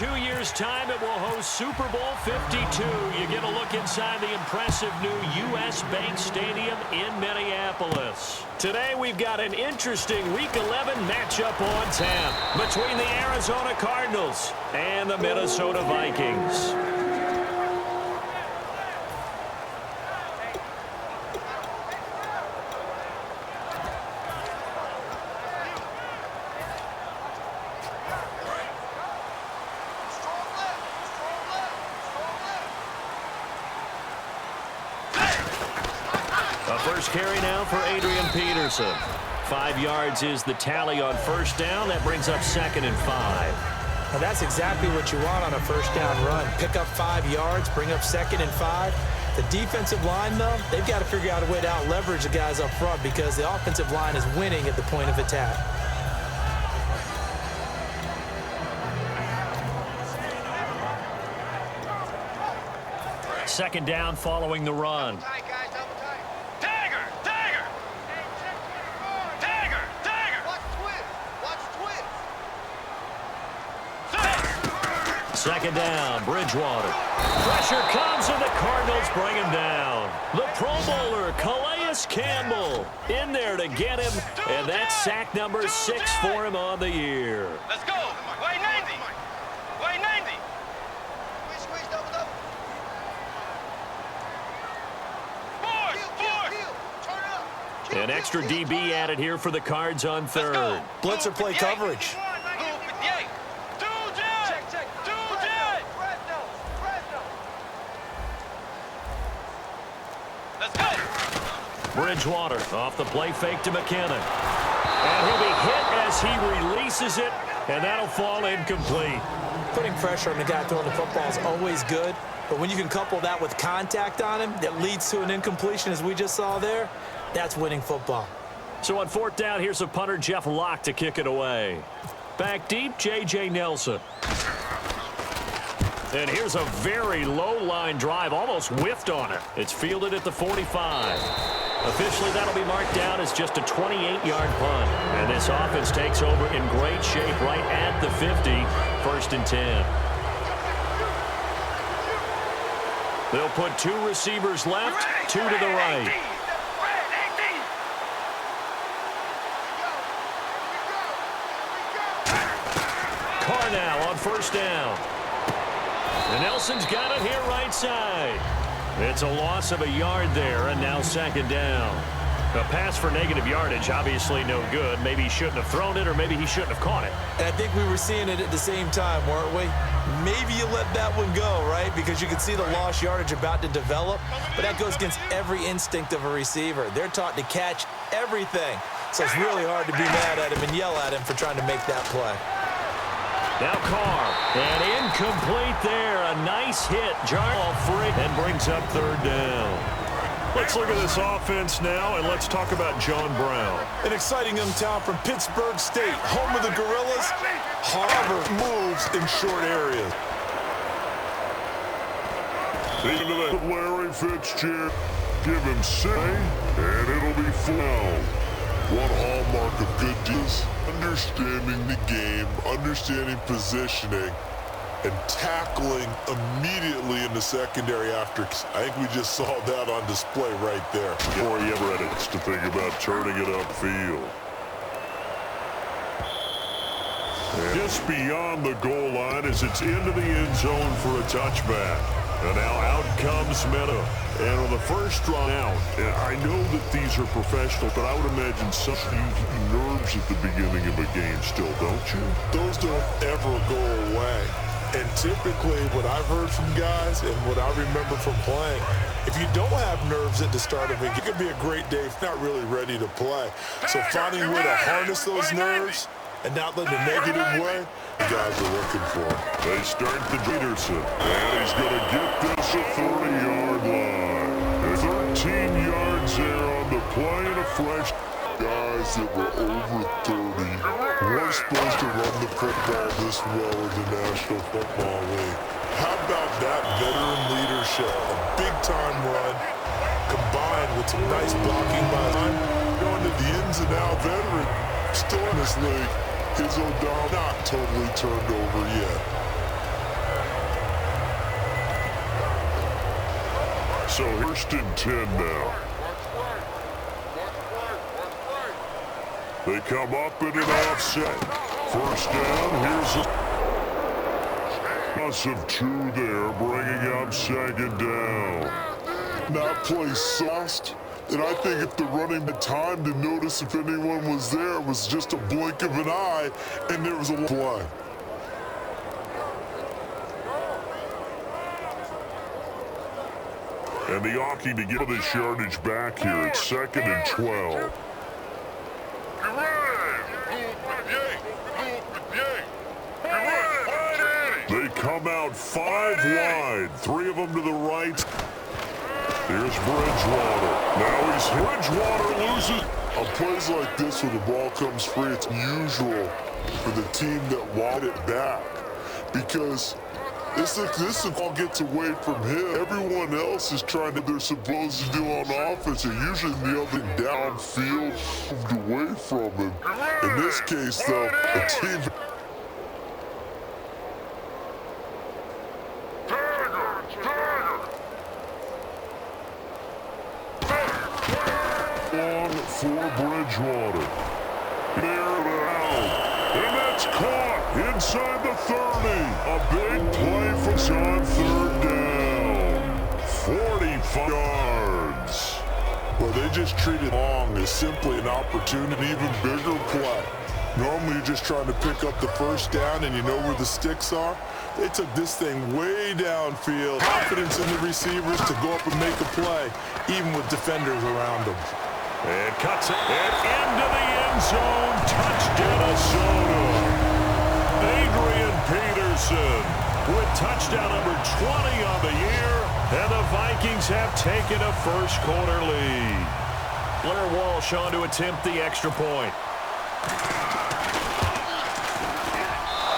2 years' time, it will host Super Bowl 52. You get a look inside the impressive new U.S. Bank Stadium in Minneapolis. Today, we've got an interesting Week 11 matchup on tap between the Arizona Cardinals and the Minnesota Vikings. First carry now for Adrian Peterson. 5 yards is the tally on first down. That brings up 2nd and 5. Well, that's exactly what you want on a first down run. Pick up 5 yards, bring up 2nd and 5. The defensive line, though, they've got to figure out a way to out-leverage the guys up front because the offensive line is winning at the point of attack. Second down following the run. Second down, Bridgewater. Pressure comes, and the Cardinals bring him down. The Pro Bowler, Calais Campbell, in there to get him, and that's sack number 6 for him on the year. Let's go. Way 90. Way 90. Squeeze, double. Force. An extra DB added here for the Cards on third. Blitzer play coverage. Bridgewater off the play fake to McKinnon. And he'll be hit as he releases it, and that'll fall incomplete. Putting pressure on the guy throwing the football is always good, but when you can couple that with contact on him that leads to an incompletion, as we just saw there, that's winning football. So on 4th down, here's a punter, Jeff Locke, to kick it away. Back deep, J.J. Nelson. And here's a very low-line drive, almost whiffed on it. It's fielded at the 45. Officially, that'll be marked down as just a 28-yard punt. And this offense takes over in great shape right at the 50, 1st and 10. They'll put 2 receivers left, 2 to the right. Carr now on 1st down. And Nelson's got it here right side. It's a loss of a yard there, and now 2nd down. A pass for negative yardage, obviously no good. Maybe he shouldn't have thrown it, or maybe he shouldn't have caught it. And I think we were seeing it at the same time, weren't we? Maybe you let that one go, right? Because you can see the lost yardage about to develop, but that goes against every instinct of a receiver. They're taught to catch everything. So it's really hard to be mad at him and yell at him for trying to make that play. Now Carr, and incomplete there. A nice hit. Jarl free and brings up 3rd down. Let's look at this offense now, and let's talk about John Brown. An exciting young talent from Pittsburgh State, home of the Gorillas. Harvard moves in short areas. Into the Larry Fitzgerald. Give him 6, and it'll be foul. One hallmark of good deals, understanding the game, understanding positioning, and tackling immediately in the secondary after. I think we just saw that on display right there. Before he ever had to think about turning it upfield. And just beyond the goal line as it's into the end zone for a touchback. And now out comes Meta. And on the first run out, and I know that these are professional, but I would imagine some nerves at the beginning of a game still, don't you? Those don't ever go away. And typically what I've heard from guys and what I remember from playing, if you don't have nerves at the start of it, it could be a great day if not really ready to play. So finding a way to harness those nerves and not let the negative way, the guys are looking for. They start the Peterson, and he's going to get this at 30-yard line. 13 yards there on the play and a fresh. Guys that were over 30 weren't supposed to run the football this well in the National Football League. How about that veteran leadership? A big-time run combined with some nice blocking by line. Going to the ins and out veteran. Still in this league. His O'Donnell not totally turned over yet. So first and 10 now. They come up in an offset. First down, here's a loss of 2 there, bringing up second down. Not play soft, and I think if the running had time to notice if anyone was there, it was just a blink of an eye, and there was a play. And the Hockey to get this yardage back here. It's second and 12. They come out 5 wide. 3 of them to the right. Here's Bridgewater. Now Bridgewater loses. On plays like this where the ball comes free, it's unusual for the team that won it back because this ball gets away from him. Everyone else is trying to, they're supposed to do on offense. They're usually in the other downfield, moved away from him. In this case, though, the team. For Bridgewater. And that's caught inside the 30. A big play from on 3rd down. 45 yards. Well, they just treated long as simply an opportunity, even bigger play. Normally you're just trying to pick up the first down and you know where the sticks are. They took this thing way downfield. Confidence in the receivers to go up and make a play, even with defenders around them. And cuts it and into the end zone. Touchdown, Minnesota. Adrian Peterson with touchdown number 20 on the year. And the Vikings have taken a first quarter lead. Blair Walsh on to attempt the extra point.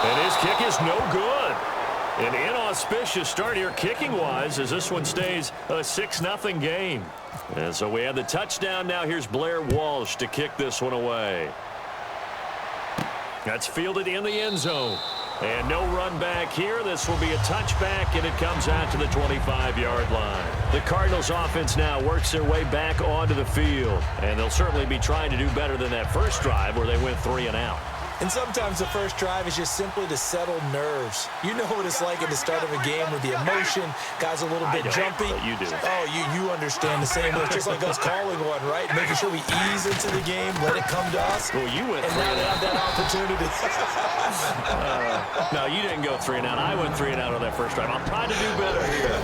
And his kick is no good. An inauspicious start here kicking-wise as this one stays a 6-0 game. And so we have the touchdown. Now here's Blair Walsh to kick this one away. That's fielded in the end zone. And no run back here. This will be a touchback, and it comes out to the 25-yard line. The Cardinals offense now works their way back onto the field. And they'll certainly be trying to do better than that first drive where they went 3 and out. And sometimes the first drive is just simply to settle nerves. You know what it's like at the start of a game with the emotion. Guys a little bit jumpy. But you do. Oh, you understand the same. It's just like us calling one, right? Making sure we ease into the game, let it come to us. Well, you went and now they have that opportunity. No, you didn't go 3 and out. I went 3 and out on that first drive. I'm trying to do better here.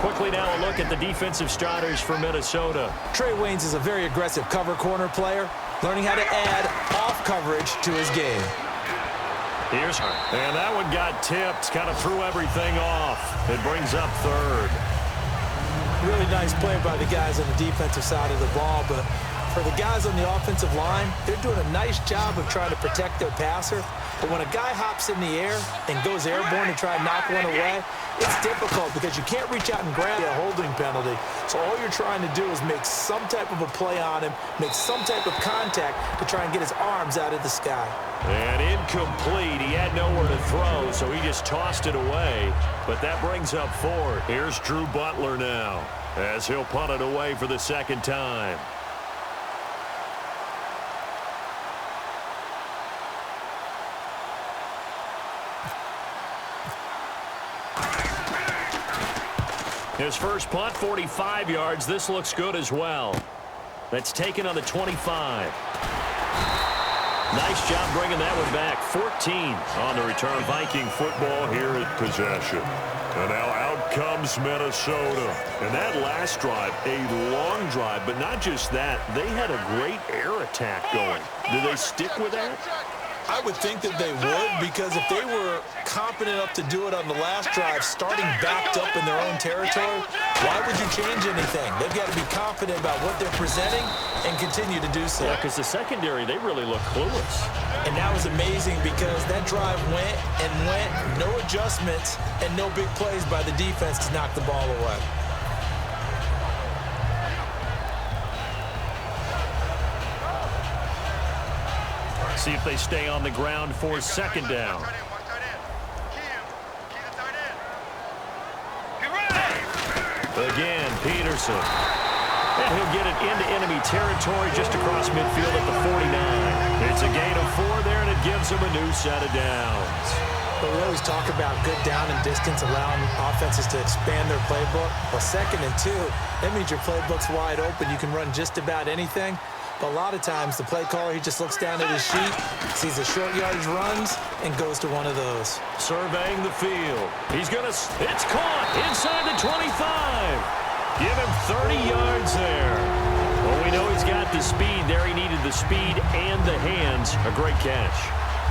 Quickly now a look at the defensive starters for Minnesota. Trey Waynes is a very aggressive cover corner player, learning how to add off coverage to his game. Here's her. And that one got tipped, kind of threw everything off. It brings up 3rd. Really nice play by the guys on the defensive side of the ball, but for the guys on the offensive line, they're doing a nice job of trying to protect their passer. But when a guy hops in the air and goes airborne to try and knock one away, it's difficult because you can't reach out and grab a holding penalty. So all you're trying to do is make some type of a play on him, make some type of contact to try and get his arms out of the sky. And incomplete. He had nowhere to throw, so he just tossed it away. But that brings up 4. Here's Drew Butler now as he'll punt it away for the second time. His first punt, 45 yards. This looks good as well. That's taken on the 25. Nice job bringing that one back. 14 on the return. Viking football here at possession. And now out comes Minnesota. And that last drive, a long drive, but not just that. They had a great air attack going. Do they stick with that? I would think that they would, because if they were competent enough to do it on the last drive, starting backed up in their own territory, why would you change anything? They've got to be confident about what they're presenting and continue to do so. Yeah, because the secondary, they really look clueless. And that was amazing because that drive went and went, no adjustments and no big plays by the defense to knock the ball away. See if they stay on the ground for second down. Again, Peterson. And he'll get it into enemy territory just across midfield at the 49. It's a gain of 4 there, and it gives him a new set of downs. But we always talk about good down and distance, allowing offenses to expand their playbook. Well, 2nd and 2, that means your playbook's wide open. You can run just about anything. But a lot of times, the play caller, he just looks down at his sheet, sees the short yardage runs, and goes to one of those. Surveying the field. He's going to... It's caught inside the 25. Give him 30 yards there. Well, we know he's got the speed there. He needed the speed and the hands. A great catch.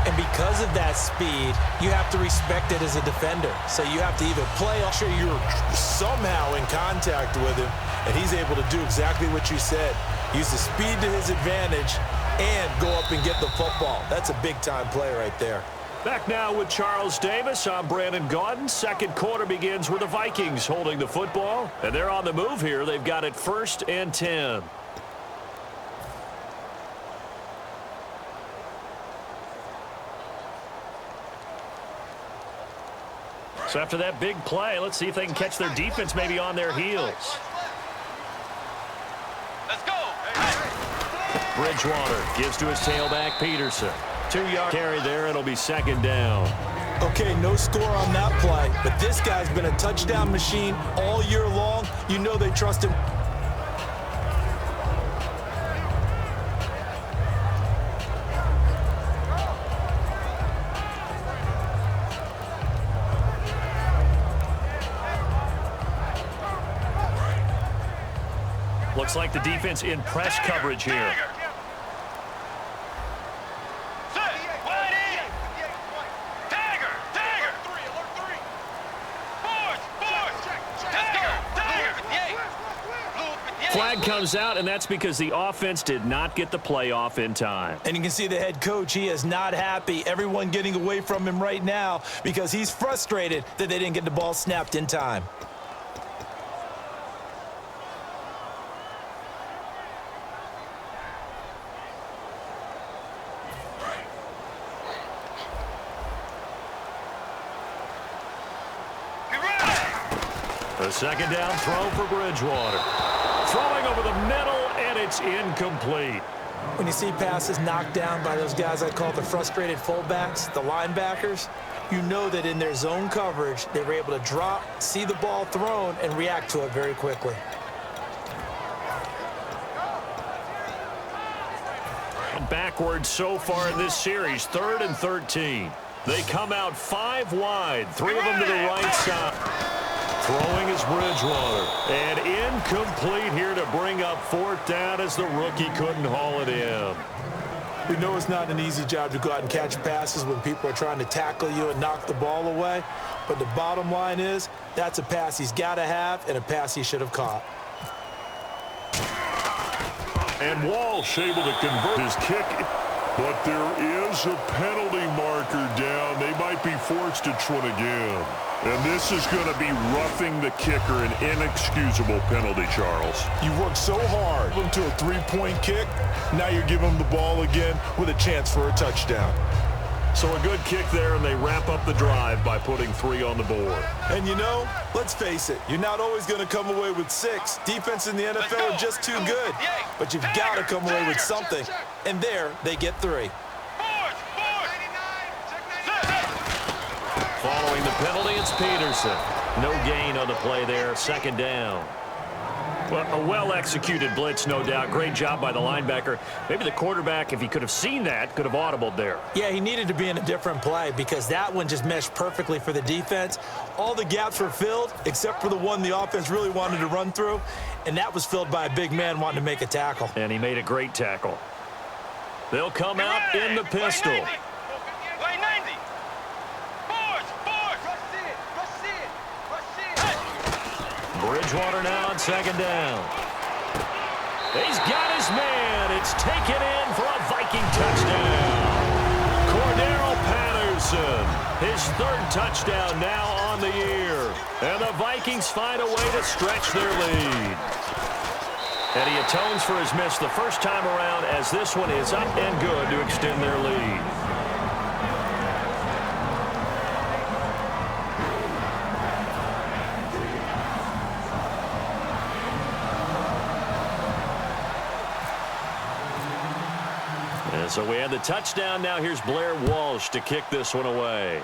And because of that speed, you have to respect it as a defender. So you have to either play, I'm sure you're somehow in contact with him, and he's able to do exactly what you said. Use the speed to his advantage and go up and get the football. That's a big-time play right there. Back now with Charles Davis. I'm Brandon Gaudin. Second quarter begins with the Vikings holding the football. And they're on the move here. They've got it 1st and 10. So after that big play, let's see if they can catch their defense maybe on their heels. Let's go. Bridgewater gives to his tailback, Peterson. 2-yard carry there. It'll be 2nd down. Okay, no score on that play, but this guy's been a touchdown machine all year long. You know they trust him. Looks like the defense in press coverage here. Flag comes out, and that's because the offense did not get the play off in time. And you can see the head coach, he is not happy. Everyone getting away from him right now because he's frustrated that they didn't get the ball snapped in time. A 2nd down throw for Bridgewater. Throwing over the middle, and it's incomplete. When you see passes knocked down by those guys I call the frustrated fullbacks, the linebackers, you know that in their zone coverage, they were able to drop, see the ball thrown, and react to it very quickly. Backwards so far in this series, 3rd and 13. They come out 5 wide, 3 of them to the right side. Throwing is Bridgewater. And incomplete here to bring up 4th down as the rookie couldn't haul it in. We know it's not an easy job to go out and catch passes when people are trying to tackle you and knock the ball away. But the bottom line is, that's a pass he's got to have and a pass he should have caught. And Walsh able to convert his kick. But there is a penalty marker down. They might be forced to try again. And this is going to be roughing the kicker, an inexcusable penalty, Charles. You worked so hard to a 3-point kick. Now you're giving them the ball again with a chance for a touchdown. So a good kick there, and they wrap up the drive by putting 3 on the board. And you know, let's face it, you're not always going to come away with 6. Defense in the NFL are just too good. But you've got to come away with something. And there, they get 3. Following the penalty, it's Peterson. No gain on the play there, 2nd down. Well, a well-executed blitz, no doubt. Great job by the linebacker. Maybe the quarterback, if he could have seen that, could have audibled there. Yeah, he needed to be in a different play because that one just meshed perfectly for the defense. All the gaps were filled except for the one the offense really wanted to run through, and that was filled by a big man wanting to make a tackle. And he made a great tackle. They'll come out in the pistol. White 90. Bridgewater now on 2nd down. He's got his man. It's taken in for a Viking touchdown. Cordero Patterson, his 3rd touchdown now on the year. And the Vikings find a way to stretch their lead. And he atones for his miss the first time around as this one is up and good to extend their lead. And so we have the touchdown. Now here's Blair Walsh to kick this one away.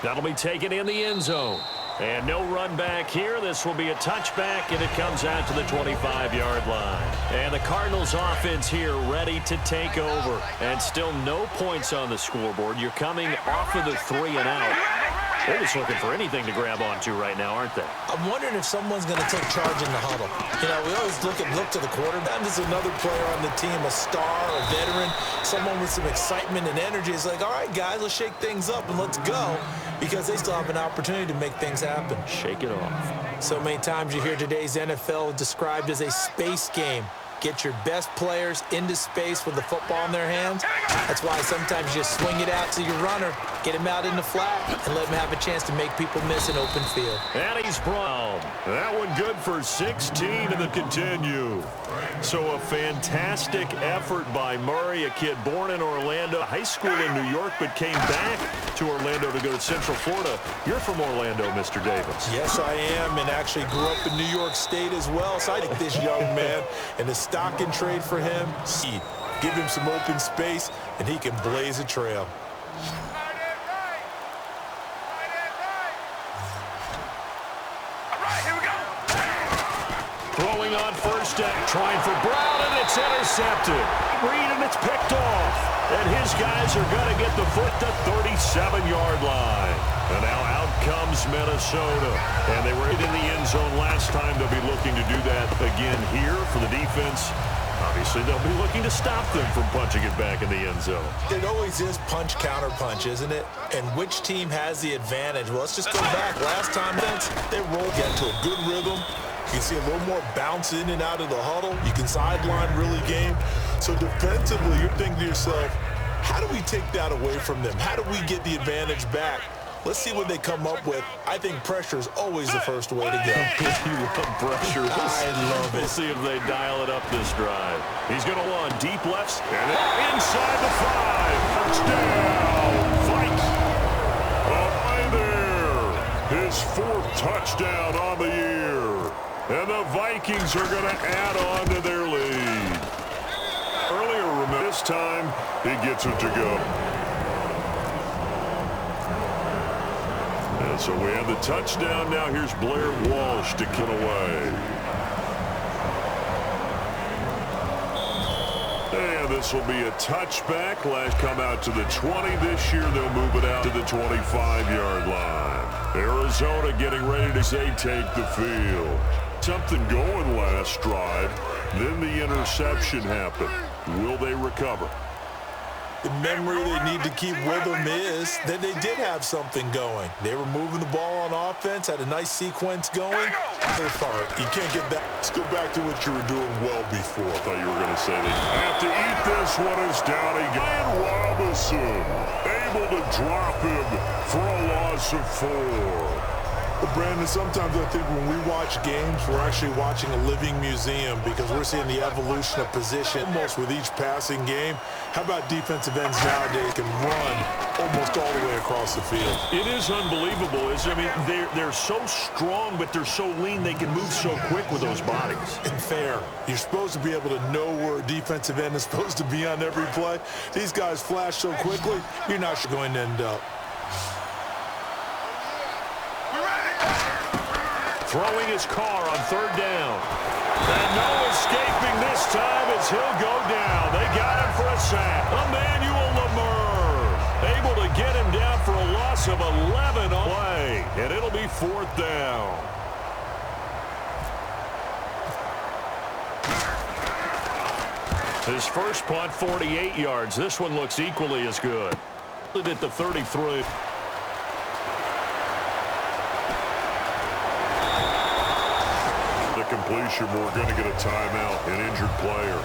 That'll be taken in the end zone. And no run back here. This will be a touchback, and it comes out to the 25-yard line. And the Cardinals offense here ready to take over. And still no points on the scoreboard. You're coming off of the 3 and out. They're just looking for anything to grab onto right now, aren't they? I'm wondering if someone's going to take charge in the huddle. You know, we always look to the quarterback. There's another player on the team, a star, a veteran, someone with some excitement and energy. It's like, all right, guys, let's shake things up and let's go, because they still have an opportunity to make things happen. Shake it off. So many times you hear today's NFL described as a space game. Get your best players into space with the football in their hands. That's why sometimes you just swing it out to your runner, get him out in the flat, and let him have a chance to make people miss an open field. And he's Brown. That one good for 16, and then continue. So a fantastic effort by Murray, a kid born in Orlando, high school in New York, but came back to Orlando to go to Central Florida. You're from Orlando, Mr. Davis. Yes, I am, and actually grew up in New York State as well. So I think this young man, and the stock and trade for him, give him some open space, and he can blaze a trail. Throwing on first down, trying for Brown, and it's intercepted. Reed, and it's picked off. And his guys are going to get the foot to 37-yard line. And now out comes Minnesota. And they were in the end zone last time. They'll be looking to do that again here for the defense. Obviously, they'll be looking to stop them from punching it back in the end zone. It always is punch, counter punch, isn't it? And which team has the advantage? Well, let's just go back. Last time, they rolled, get to a good rhythm. You can see a little more bounce in and out of the huddle. You can sideline really game. So defensively, you're thinking to yourself, how do we take that away from them? How do we get the advantage back? Let's see what they come up with. I think pressure is always the first way to go. You love pressure. I love it. We'll see if they dial it up this drive. He's going to run deep left, and inside the 5. Touchdown, Vikings. Right there. His 4th touchdown on the year. And the Vikings are going to add on to their lead. Earlier, remember, this time, he gets it to go. And so we have the touchdown. Now here's Blair Walsh to kick away. And this will be a touchback. Last come out to the 20. This year, they'll move it out to the 25-yard line. Arizona getting ready to take the field. Something going last drive. Then the interception happened. Will they recover? The memory they need to keep with them is that they did have something going. They were moving the ball on offense, had a nice sequence going. You can't get that. Let's go back to what you were doing well before. I thought you were going to say they have to eat this one as Downey. And Robinson able to drop him for a loss of 4. Well, Brandon, sometimes I think when we watch games, we're actually watching a living museum because we're seeing the evolution of position almost with each passing game. How about defensive ends nowadays can run almost all the way across the field? It is unbelievable, isn't it? I mean, they're so strong, but they're so lean. They can move so quick with those bodies. And fair. You're supposed to be able to know where a defensive end is supposed to be on every play. These guys flash so quickly, you're not going to end up. Throwing his car on 3rd down. And no escaping this time as he'll go down. They got him for a sack. Emmanuel Lamar able to get him down for a loss of 11 on play. And it'll be 4th down. His first punt, 48 yards. This one looks equally as good. At the 33. Completion, we're going to get a timeout, an injured player.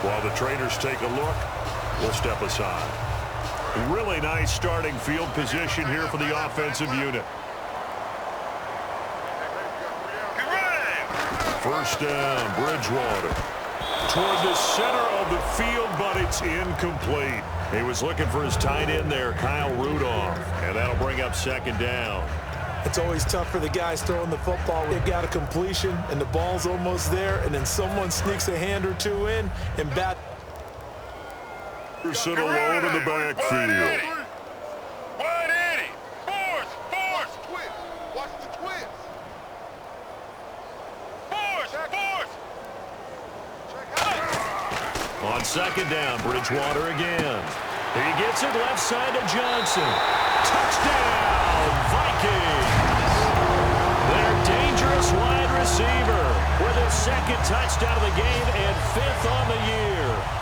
While the trainers take a look, we'll step aside. Really nice starting field position here for the offensive unit. First down, Bridgewater. Toward the center of the field, but it's incomplete. He was looking for his tight end there, Kyle Rudolph, and that'll bring up 2nd down. It's always tough for the guys throwing the football. They've got a completion, and the ball's almost there, and then someone sneaks a hand or two in, and bat. Anderson alone in the backfield. Wide Eddie. Force. Watch the twist. Force. On second down, Bridgewater again. He gets it left side to Johnson. Touchdown, Vikings! Their dangerous wide receiver with his second touchdown of the game and 5th on the year.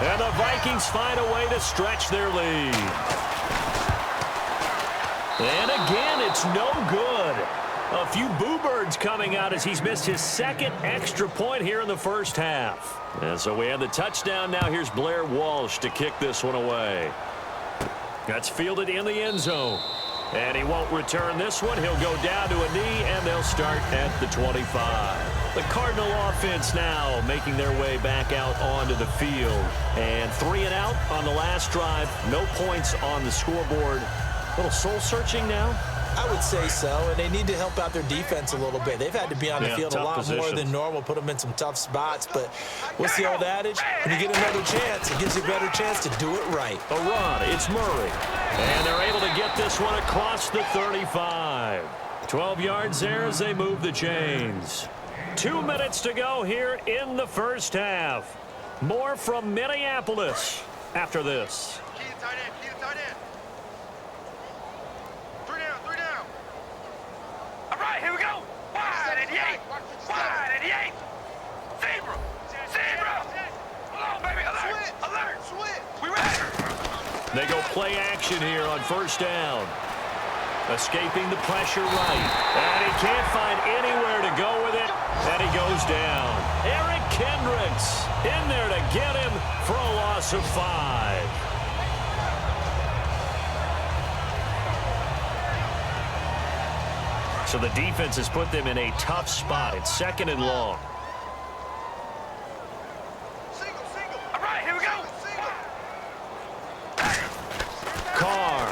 And the Vikings find a way to stretch their lead. And again, it's no good. A few boo birds coming out as he's missed his second extra point here in the first half. And so we have the touchdown. Now here's Blair Walsh to kick this one away. That's fielded in the end zone. And he won't return this one. He'll go down to a knee, and they'll start at the 25. The Cardinal offense now making their way back out onto the field. And 3 and out on the last drive. No points on the scoreboard. A little soul-searching now. I would say so, and they need to help out their defense a little bit. They've had to be on the field a lot more than normal, put them in some tough spots. But what's the old adage? When you get another chance, it gives you a better chance to do it right. A run, it's Murray. And they're able to get this one across the 35. 12 yards there as they move the chains. 2 minutes to go here in the first half. More from Minneapolis after this. Key to tight end. Three down. All right, here we go. Wide at the 8. Zebra. Come on, baby. Alert. We ready. They go play action here on first down. Escaping the pressure right. And he can't find anywhere to go with it. And he goes down. Eric Kendricks in there to get him for a loss of 5. So the defense has put them in a tough spot. It's 2nd and long. Single. All right, here we go. Carr.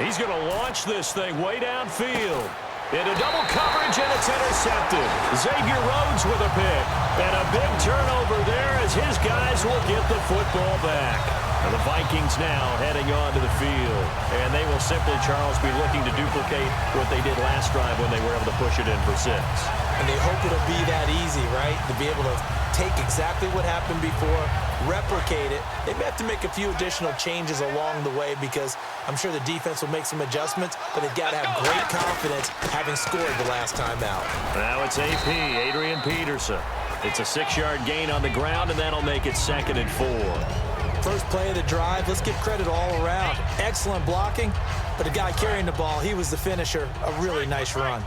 He's going to launch this thing way downfield. Into double coverage, and it's intercepted. Xavier Rhodes with a pick. And a big turnover there as his guys will get the football back. And the Vikings now heading onto the field. And they will simply, Charles, be looking to duplicate what they did last drive when they were able to push it in for 6. And they hope it'll be that easy, right? To be able to take exactly what happened before, replicate it. They may have to make a few additional changes along the way because I'm sure the defense will make some adjustments, but they've got to have great confidence having scored the last time out. Now it's AP, Adrian Peterson. It's a 6-yard gain on the ground, and that'll make it 2nd and 4. First play of the drive, let's give credit all around. Excellent blocking, but the guy carrying the ball, he was the finisher. A really nice run.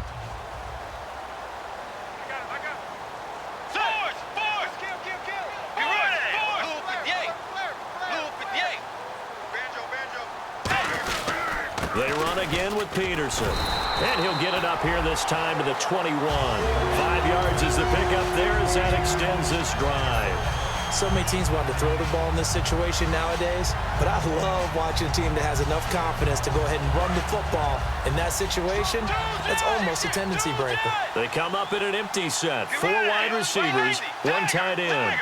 They run again with Peterson. And he'll get it up here this time to the 21. 5 yards is the pickup there as that extends this drive. So many teams want to throw the ball in this situation nowadays, but I love watching a team that has enough confidence to go ahead and run the football. In that situation, that's almost a tendency breaker. They come up in an empty set. 4 wide receivers, 1 tight end.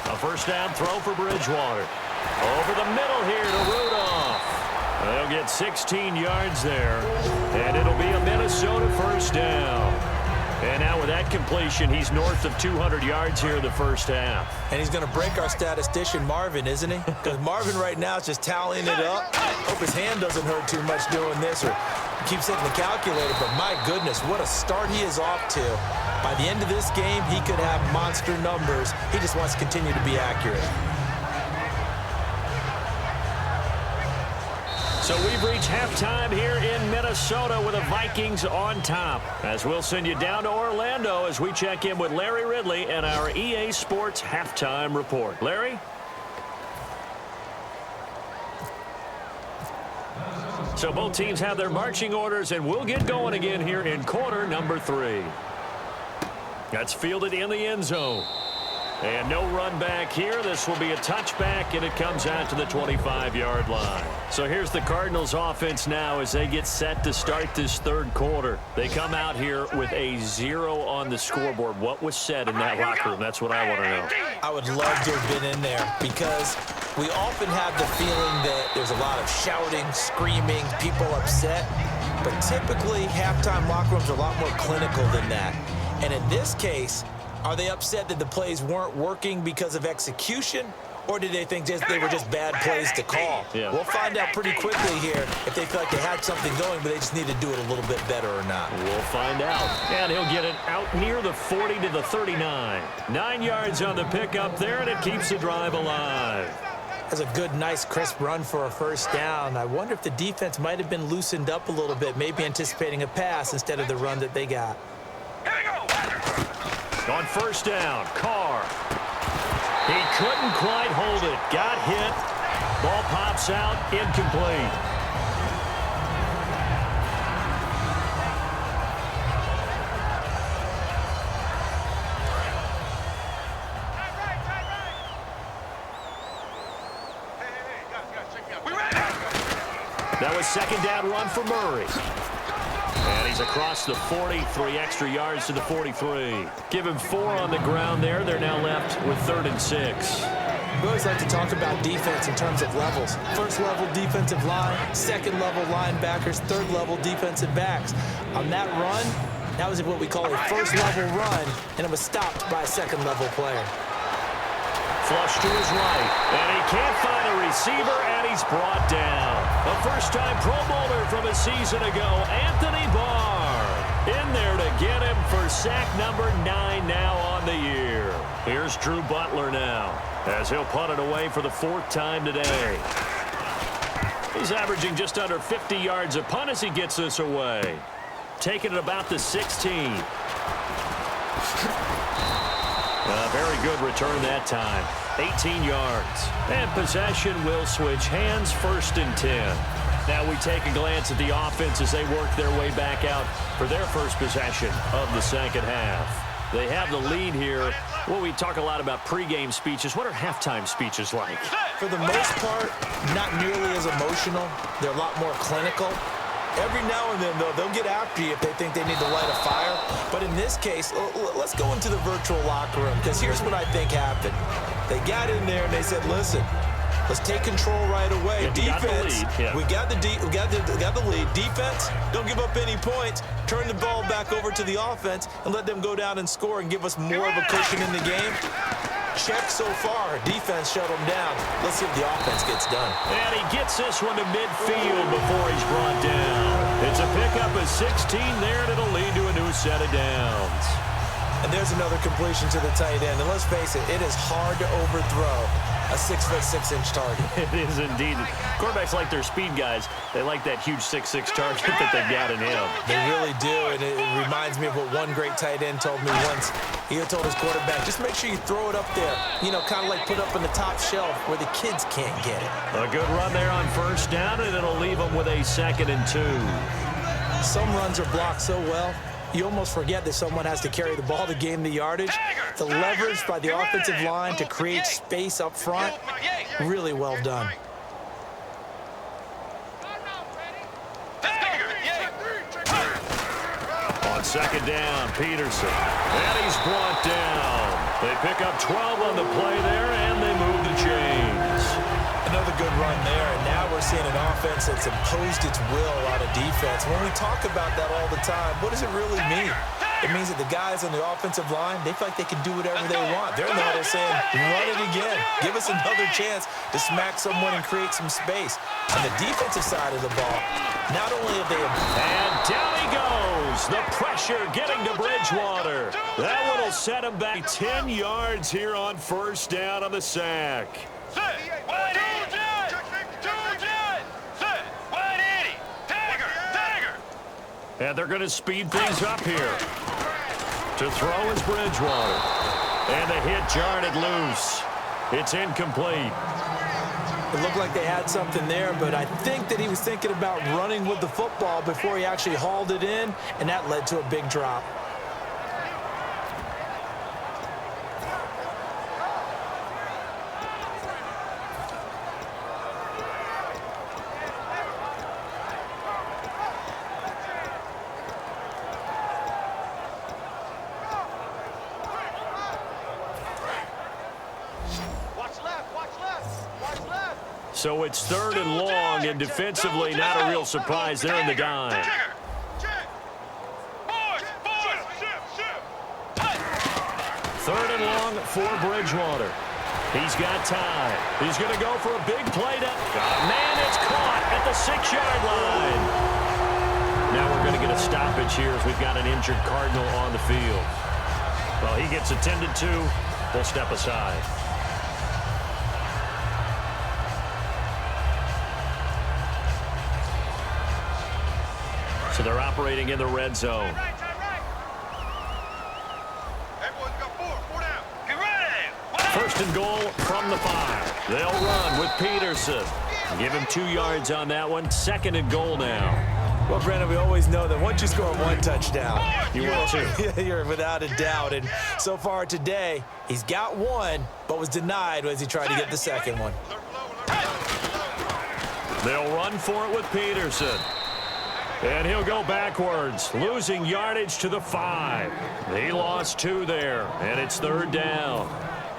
A first down throw for Bridgewater. Over the middle here to Rudolph. They'll get 16 yards there, and it'll be a Minnesota first down. And now with that completion, he's north of 200 yards here in the first half. And he's going to break our statistician, Marvin, isn't he? Because Marvin right now is just tallying it up. Hope his hand doesn't hurt too much doing this, or keeps hitting the calculator. But my goodness, what a start he is off to. By the end of this game, he could have monster numbers. He just wants to continue to be accurate. So we've reached halftime here in Minnesota with the Vikings on top. As we'll send you down to Orlando as we check in with Larry Ridley and our EA Sports Halftime Report. Larry? So both teams have their marching orders, and we'll get going again here in quarter number 3. That's fielded in the end zone. And no run back here. This will be a touchback, and it comes out to the 25-yard line. So here's the Cardinals offense now as they get set to start this third quarter. They come out here with a 0 on the scoreboard. What was said in that locker room? That's what I want to know. I would love to have been in there because we often have the feeling that there's a lot of shouting, screaming, people upset. But typically, halftime locker rooms are a lot more clinical than that. And in this case, are they upset that the plays weren't working because of execution, or did they think they were just bad plays to call? Yeah. We'll find out pretty quickly here if they feel like they had something going, but they just need to do it a little bit better or not. We'll find out. And he'll get it out near the 40 to the 39. 9 yards on the pickup there, and it keeps the drive alive. That's a good, nice, crisp run for a first down. I wonder if the defense might have been loosened up a little bit, maybe anticipating a pass instead of the run that they got. Here we go. On first down, Carr. He couldn't quite hold it. Got hit. Ball pops out, incomplete. That was second down run for Murray. And he's across the 40, 3 extra yards to the 43. Give him 4 on the ground there. They're now left with 3rd and 6. We always like to talk about defense in terms of levels. First level defensive line, second level linebackers, third level defensive backs. On that run, that was what we call a first level run, and it was stopped by a second level player. Flush to his right, and he can't find a receiver, and he's brought down. A first-time Pro Bowler from a season ago, Anthony Barr, in there to get him for sack number 9 now on the year. Here's Drew Butler now, as he'll punt it away for the 4th time today. He's averaging just under 50 yards a punt as he gets this away. Taking it about the 16. A very good return that time. 18 yards. And possession will switch hands, 1st and 10. Now we take a glance at the offense as they work their way back out for their first possession of the second half. They have the lead here. Well, we talk a lot about pregame speeches. What are halftime speeches like? For the most part, not nearly as emotional. They're a lot more clinical. Every now and then, though, they'll get after you if they think they need to light a fire. But in this case, let's go into the virtual locker room, because here's what I think happened. They got in there and they said, listen, let's take control right away. Yeah, Defense, we got the lead. Defense, don't give up any points. Turn the ball back over to the offense and let them go down and score and give us more of a cushion in the game. Check so far. Defense shut him down. Let's see if the offense gets done. And he gets this one to midfield before he's brought down. It's a pickup of 16 there, and it'll lead to a new set of downs. And there's another completion to the tight end. And let's face it is hard to overthrow a 6'6" target. It is indeed. Quarterbacks like their speed guys. They like that huge 6'6" target that they've got in him. They really do, and it reminds me of what one great tight end told me once. He told his quarterback, just make sure you throw it up there, kind of like put up on the top shelf where the kids can't get it. A good run there on first down, and it'll leave them with a 2nd and 2. Some runs are blocked so well, you almost forget that someone has to carry the ball to gain the yardage. The leverage by the offensive line to create space up front, really well done. On second down, Peterson. And he's brought down. They pick up 12 on the play there, and they move the chains. Another good run there, and now we're seeing an offense that's imposed its will on a defense. When we talk about that all the time, what does it really mean? It means that the guys on the offensive line, they feel like they can do whatever they want. They're in the huddle saying, run it again. Give us another chance to smack someone and create some space. On the defensive side of the ball, not only have they... And down he goes. The pressure getting to Bridgewater. That one will set him back 10 yards here on first down on the sack. And they're going to speed things up here. To throw is Bridgewater. And the hit jarred it loose. It's incomplete. It looked like they had something there, but I think that he was thinking about running with the football before he actually hauled it in, and that led to a big drop. So it's 3rd and long, and defensively not a real surprise. They're in the dime. 3rd and long for Bridgewater. He's got time. He's going to go for a big play. Man, it's caught at the 6-yard line. Now we're going to get a stoppage here as we've got an injured Cardinal on the field. Well, he gets attended to. We'll step aside. So they're operating in the red zone. First and goal from the 5. They'll run with Peterson. Give him 2 yards on that one. 2nd and goal now. Well, Brandon, we always know that once you score 1 touchdown, you will too. You're without a doubt. And so far today, he's got 1, but was denied as he tried to get the 2nd one. They'll run for it with Peterson. And he'll go backwards, losing yardage to the 5. He lost 2 there, and it's 3rd down.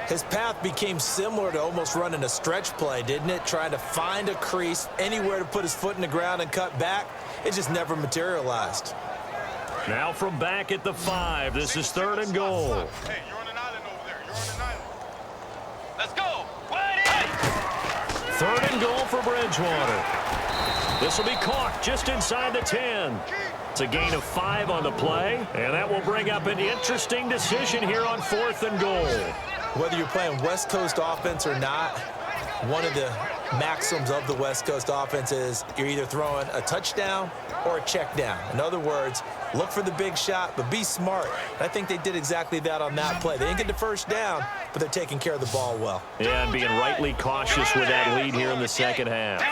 His path became similar to almost running a stretch play, didn't it? Trying to find a crease, anywhere to put his foot in the ground and cut back. It just never materialized. Now from back at the 5, this is 3rd and goal. Hey, you're on an island over there. You're on an island. Let's go. Wide in. 3rd and goal for Bridgewater. This will be caught just inside the 10. It's a gain of 5 on the play, and that will bring up an interesting decision here on 4th and goal. Whether you're playing West Coast offense or not, one of the maxims of the West Coast offense is you're either throwing a touchdown or a check down. In other words, look for the big shot, but be smart. I think they did exactly that on that play. They didn't get the first down, but they're taking care of the ball well. Yeah, and being rightly cautious with that lead here in the 2nd half.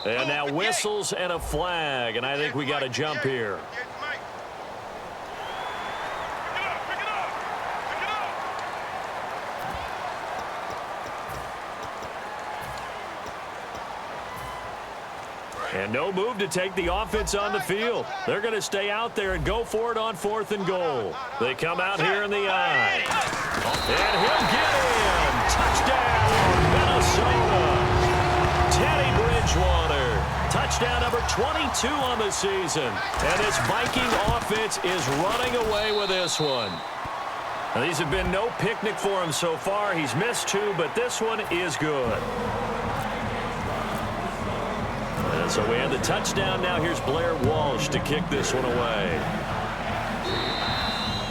And now whistles and a flag, and I think we got a jump here. And no move to take the offense on the field. They're going to stay out there and go for it on 4th and goal. They come out here in the eye. And he'll get in. Touchdown, Minnesota. Teddy Bridgewater. Touchdown number 22 on the season. And this Viking offense is running away with this one. Now, these have been no picnic for him so far. He's missed 2, but this one is good. And so we have the touchdown. Now here's Blair Walsh to kick this one away.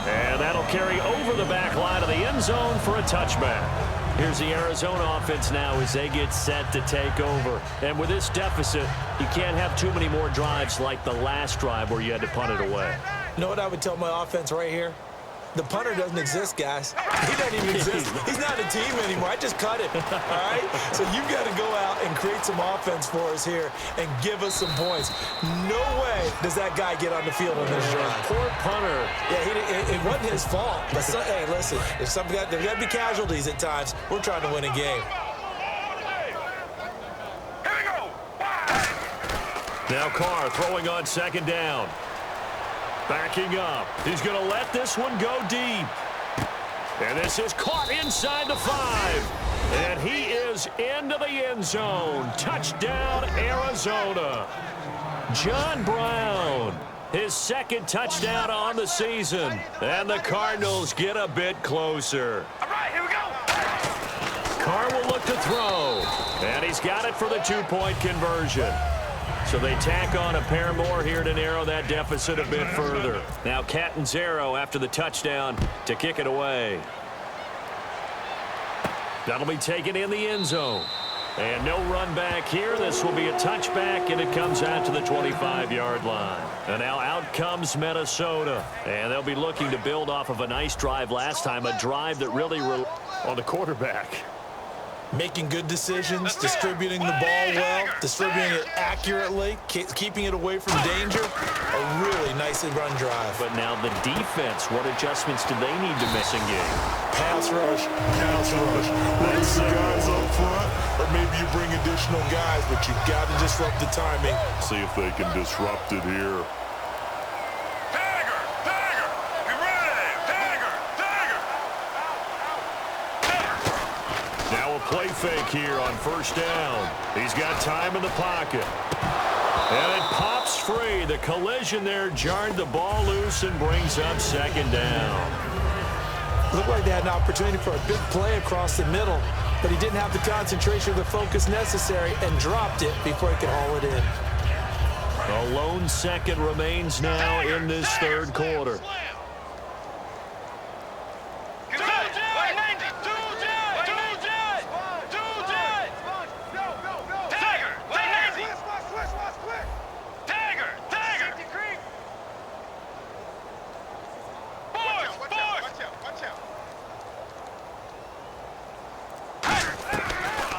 And that'll carry over the back line of the end zone for a touchback. Here's the Arizona offense now as they get set to take over. And with this deficit, you can't have too many more drives like the last drive where you had to punt it away. You know what I would tell my offense right here? The punter doesn't exist, guys. He doesn't even exist. He's not a team anymore. I just cut him, all right? So you've got to go out and create some offense for us here and give us some points. No way does that guy get on the field on this drive. Poor punter. Yeah, it wasn't his fault. But hey, listen, there's got to be casualties at times. We're trying to win a game. Here we go. Now Carr throwing on 2nd down. Backing up. He's going to let this one go deep. And this is caught inside the 5. And he is into the end zone. Touchdown, Arizona. John Brown, his 2nd touchdown on the season. And the Cardinals get a bit closer. All right, here we go. Carr will look to throw. And he's got it for the 2-point conversion. So they tack on a pair more here to narrow that deficit a bit further. Now Catanzaro after the touchdown to kick it away. That'll be taken in the end zone. And no run back here. This will be a touchback, and it comes out to the 25-yard line. And now out comes Minnesota. And they'll be looking to build off of a nice drive last time, a drive that really on the quarterback. Making good decisions, distributing the ball well, distributing it accurately, keeping it away from danger. A really nicely run drive. But now the defense, what adjustments do they need to make in game? Pass rush, pass rush. Raise the guys up front, or maybe you bring additional guys, but you've got to disrupt the timing. See if they can disrupt it here. Tiger, Tiger. Be ready. Tiger, Tiger. fake here on first down. He's got time in the pocket. And it pops free. The collision there jarred the ball loose and brings up second down. Looked like they had an opportunity for a big play across the middle, but he didn't have the concentration or the focus necessary and dropped it before he could haul it in. A lone second remains now in this third quarter.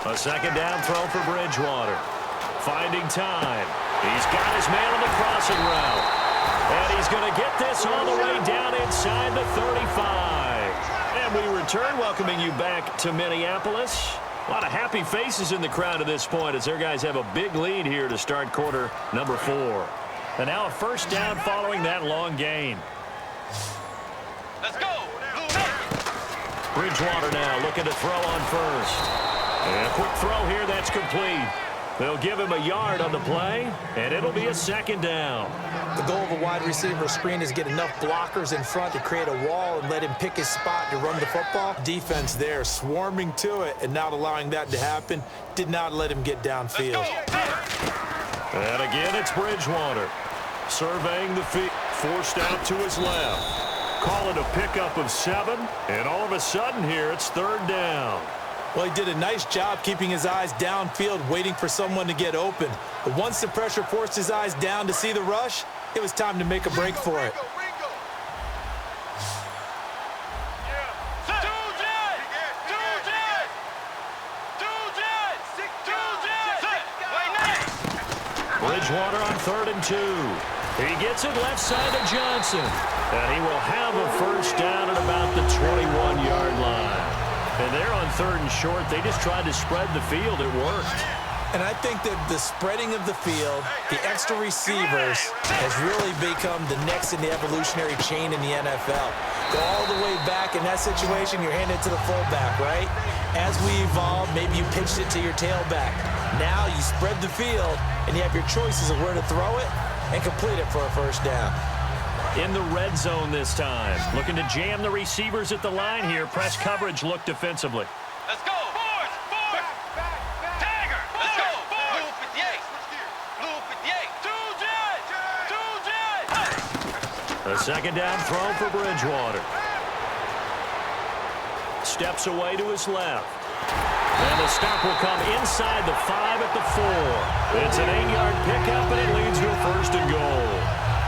A second down throw for Bridgewater. Finding time. He's got his man on the crossing route. And he's going to get this all the way down inside the 35. And we return, welcoming you back to Minneapolis. A lot of happy faces in the crowd at this point as their guys have a big lead here to start quarter number 4. And now a first down following that long gain. Let's go. Bridgewater now looking to throw on first. And a quick throw here, that's complete. They'll give him a yard on the play, and it'll be a second down. The goal of a wide receiver screen is get enough blockers in front to create a wall and let him pick his spot to run the football. Defense there swarming to it and not allowing that to happen. Did not let him get downfield. And again, it's Bridgewater. Surveying the field, forced out to his left. Call it a pickup of 7, and all of a sudden here, it's third down. Well, he did a nice job keeping his eyes downfield, waiting for someone to get open. But once the pressure forced his eyes down to see the rush, it was time to make a break for it. Bridgewater on 3rd and 2. He gets it left side to Johnson. And he will have a first down at about the 21-yard line. And they're on 3rd and short. They just tried to spread the field. It worked. And I think that the spreading of the field, the extra receivers, has really become the next in the evolutionary chain in the NFL. Go all the way back in that situation, you're handed to the fullback, right? As we evolve, maybe you pitched it to your tailback. Now you spread the field, and you have your choices of where to throw it and complete it for a first down. In the red zone this time. Looking to jam the receivers at the line here. Press coverage look defensively. Let's go. Forward. Tiger. Let's go. Blue 58. Blue 58. 2 jet. A second down throw for Bridgewater. Steps away to his left. And the stop will come inside the 5 at the 4. It's an 8-yard pickup, and it leads to a 1st and goal.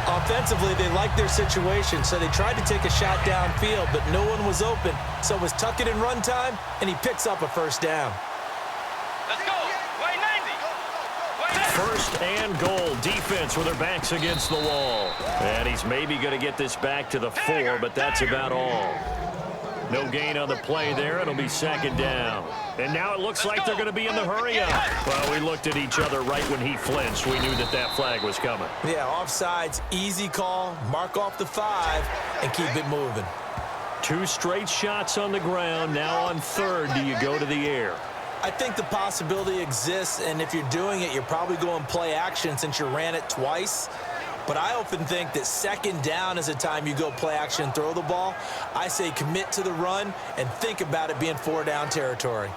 Offensively, they liked their situation, so they tried to take a shot downfield, but no one was open. So it was tuck it in run time, and he picks up a first down. Let's go. Way 90. First and goal. Defense with their backs against the wall. And he's maybe going to get this back to the 4, but that's about all. No gain on the play there. It'll be second down. And now it looks like they're going to be in the hurry-up. Well, we looked at each other right when he flinched. We knew that that flag was coming. Yeah, offsides, easy call, mark off the 5, and keep it moving. 2 straight shots on the ground. Now on 3rd, do you go to the air? I think the possibility exists, and if you're doing it, you're probably going play action since you ran it twice. But I often think that second down is a time you go play action and throw the ball. I say commit to the run and think about it being 4-down territory.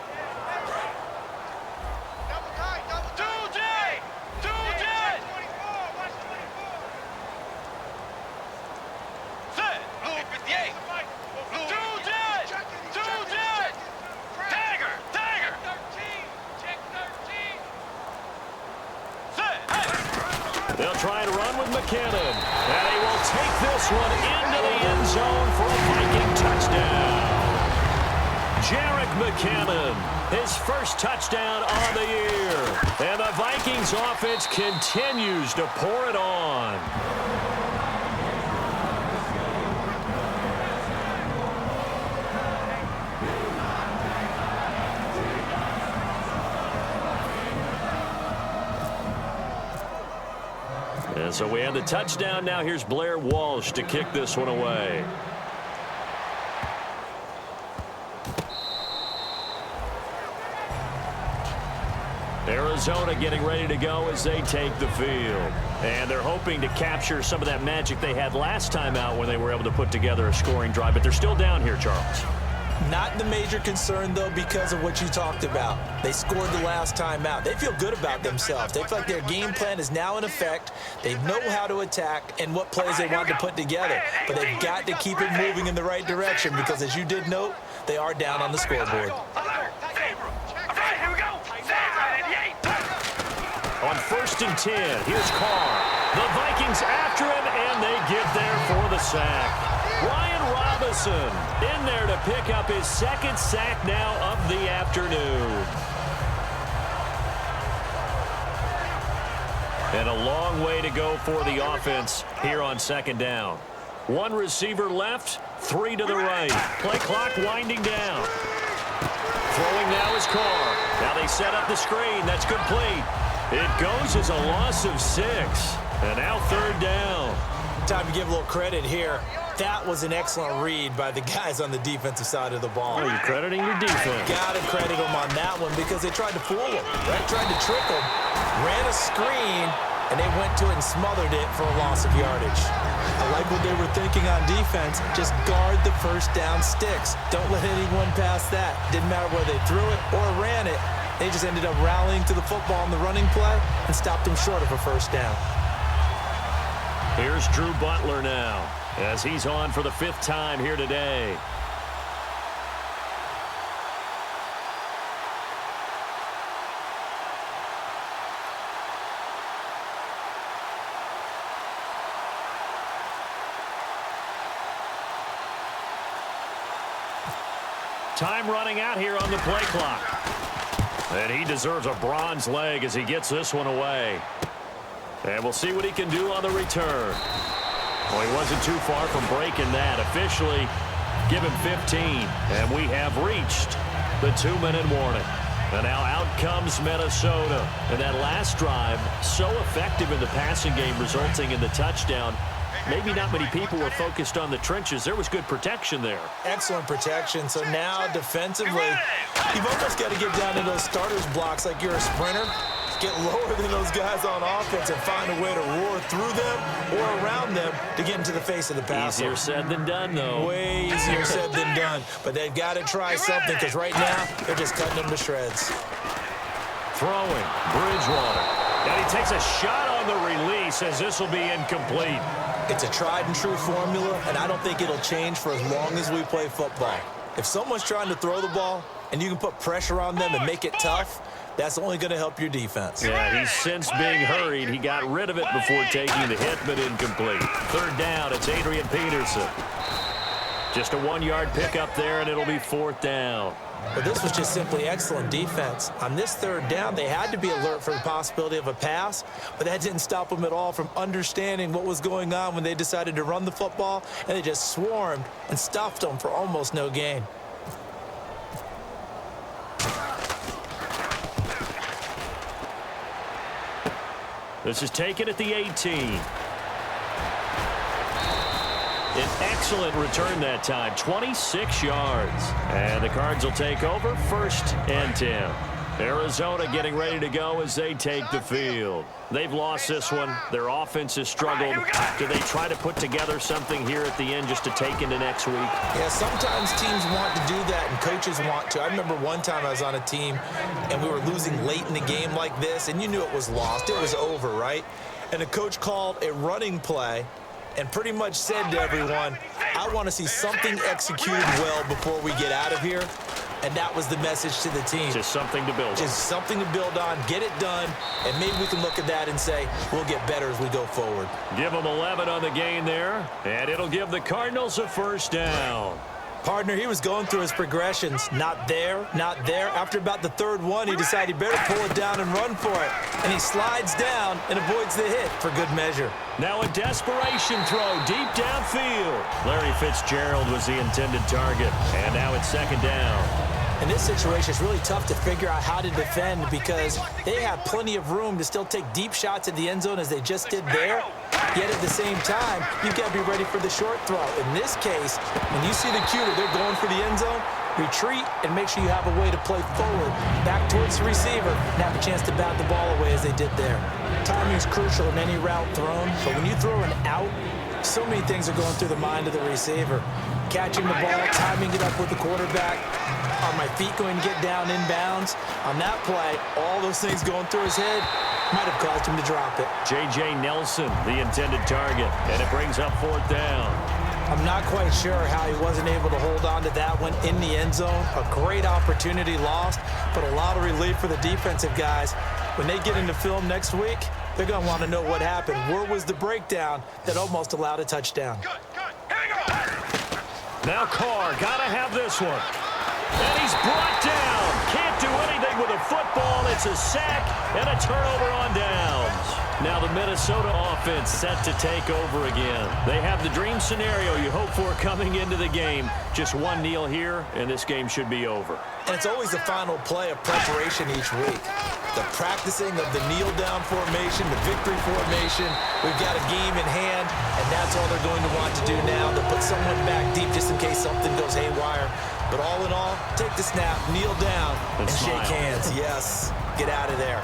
They'll try to run with McKinnon. And he will take this one into the end zone for a Viking touchdown. Jerick McKinnon, his first touchdown on the year. And the Vikings offense continues to pour it on. And so we have the touchdown. Now here's Blair Walsh to kick this one away. Arizona getting ready to go as they take the field. And they're hoping to capture some of that magic they had last time out when they were able to put together a scoring drive. But they're still down here, Charles. Not the major concern, though, because of what you talked about. They scored the last time out. They feel good about themselves. They feel like their game plan is now in effect. They know how to attack and what plays they want to put together. But they've got to keep it moving in the right direction because, as you did note, they are down on the scoreboard. On 1st and 10, here's Carr. The Vikings after him, and they get there for the sack. Ryan Robinson in there to pick up his 2nd sack now of the afternoon. And a long way to go for the offense here on 2nd down. 1 receiver left, 3 to the right. Play clock winding down. Throwing now is Carr. Now they set up the screen. That's complete. It goes as a loss of 6. And now 3rd down. Time to give a little credit here. That was an excellent read by the guys on the defensive side of the ball. Oh, you're crediting your defense. Got to credit them on that one because they tried to fool them, right? Tried to trick them, ran a screen, and they went to it and smothered it for a loss of yardage. I like what they were thinking on defense. Just guard the 1st down sticks. Don't let anyone pass that. Didn't matter whether they threw it or ran it. They just ended up rallying to the football on the running play and stopped them short of a 1st down. Here's Drew Butler now as he's on for the 5th time here today. Time running out here on the play clock. And he deserves a bronze leg as he gets this one away. And we'll see what he can do on the return. Well, he wasn't too far from breaking that. Officially, give him 15. And we have reached the 2-minute warning. And now out comes Minnesota. And that last drive, so effective in the passing game, resulting in the touchdown. Maybe not many people were focused on the trenches. There was good protection there. Excellent protection. So now defensively, you've almost got to get down to those starters blocks like you're a sprinter. Get lower than those guys on offense and find a way to roar through them or around them to get into the face of the passer. Easier said than done, though. Way easier said than done. But they've got to try something because right now they're just cutting them to shreds. Throwing, Bridgewater. And he takes a shot on the release as this will be incomplete. It's a tried and true formula, and I don't think it'll change for as long as we play football. If someone's trying to throw the ball and you can put pressure on them and make it tough, that's only going to help your defense. Yeah, he's since being hurried. He got rid of it before taking the hit, but incomplete. 3rd down, it's Adrian Peterson. Just a 1-yard pickup there, and it'll be 4th down. But this was just simply excellent defense. On this 3rd down, they had to be alert for the possibility of a pass, but that didn't stop them at all from understanding what was going on when they decided to run the football, and they just swarmed and stuffed them for almost no gain. This is taken at the 18. An excellent return that time, 26 yards. And the Cards will take over 1st and 10. Arizona getting ready to go as they take the field. They've lost this one. Their offense has struggled. Do they try to put together something here at the end just to take into next week? Yeah, sometimes teams want to do that and coaches want to. I remember one time I was on a team and we were losing late in the game like this, and you knew it was lost. It was over, right? And the coach called a running play and pretty much said to everyone, I want to see something executed well before we get out of here. And that was the message to the team. Just something to build on. Just something to build on, get it done, and maybe we can look at that and say, we'll get better as we go forward. Give them 11 on the gain there, and it'll give the Cardinals a 1st down. Partner, he was going through his progressions. Not there, not there. After about the 3rd one, he decided he better pull it down and run for it. And he slides down and avoids the hit for good measure. Now a desperation throw deep downfield. Larry Fitzgerald was the intended target. And now it's 2nd down. In this situation, it's really tough to figure out how to defend because they have plenty of room to still take deep shots at the end zone as they just did there. Yet at the same time, you've got to be ready for the short throw. In this case, when you see the cue that they're going for the end zone, retreat, and make sure you have a way to play forward, back towards the receiver, and have a chance to bat the ball away as they did there. Timing is crucial in any route thrown, but when you throw an out, so many things are going through the mind of the receiver. Catching the ball, timing it up with the quarterback. Are my feet going to get down inbounds? On that play, all those things going through his head might have caused him to drop it. J.J. Nelson, the intended target, and it brings up 4th down. I'm not quite sure how he wasn't able to hold on to that one in the end zone. A great opportunity lost, but a lot of relief for the defensive guys. When they get into film next week, they're going to want to know what happened. Where was the breakdown that almost allowed a touchdown? Good, good. Here we go. Now Carr, gotta have this one. And he's brought down. Can't do anything with a football. It's a sack and a turnover on downs. Now the Minnesota offense set to take over again. They have the dream scenario you hope for coming into the game. Just one kneel here, and this game should be over. And it's always the final play of preparation each week. The practicing of the kneel-down formation, the victory formation. We've got a game in hand, and that's all they're going to want to do now. They'll put someone back deep just in case something goes haywire. But all in all, take the snap, kneel down, and shake hands. Yes, get out of there.